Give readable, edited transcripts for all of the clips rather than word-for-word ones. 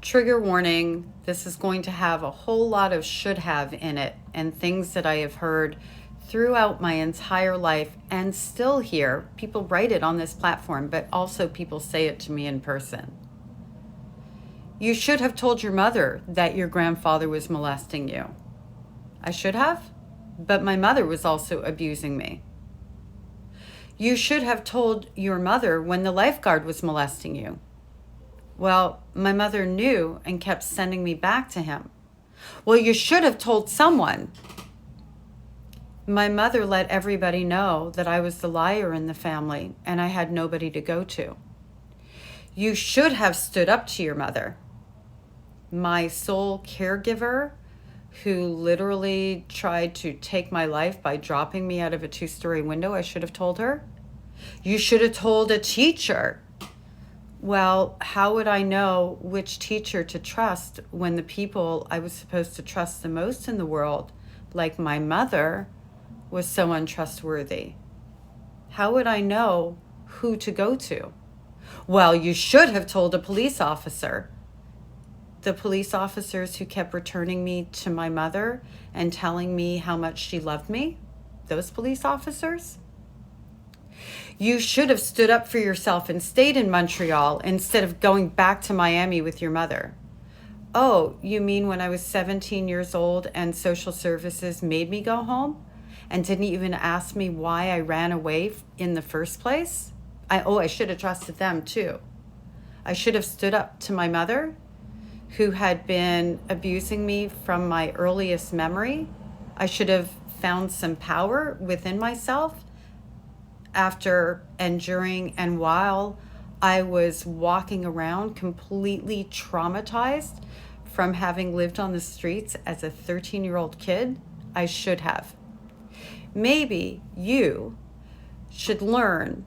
Trigger warning, this is going to have a whole lot of should have in it and things that I have heard throughout my entire life and still hear. People write it on this platform, but also people say it to me in person. You should have told your mother that your grandfather was molesting you. I should have, but my mother was also abusing me. You should have told your mother when the lifeguard was molesting you. Well, my mother knew and kept sending me back to him. Well, you should have told someone. My mother let everybody know that I was the liar in the family and I had nobody to go to. You should have stood up to your mother. My sole caregiver, who literally tried to take my life by dropping me out of a 2-story window, I should have told her. You should have told a teacher. Well, how would I know which teacher to trust when the people I was supposed to trust the most in the world, like my mother, was so untrustworthy? How would I know who to go to? Well, you should have told a police officer. The police officers who kept returning me to my mother and telling me how much she loved me, those police officers. You should have stood up for yourself and stayed in Montreal instead of going back to Miami with your mother. Oh, you mean when I was 17 years old and social services made me go home and didn't even ask me why I ran away in the first place? I should have trusted them too. I should have stood up to my mother, who had been abusing me from my earliest memory. I should have found some power within myself after and during and while I was walking around completely traumatized from having lived on the streets as a 13-year-old kid. I should have. Maybe you should learn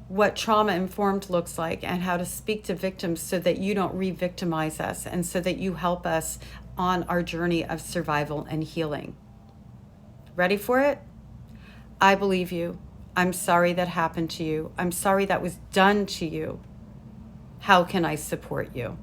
what trauma-informed looks like and how to speak to victims so that you don't re-victimize us and so that you help us on our journey of survival and healing. Ready for it? I believe you. I'm sorry that happened to you. I'm sorry that was done to you. How can I support you?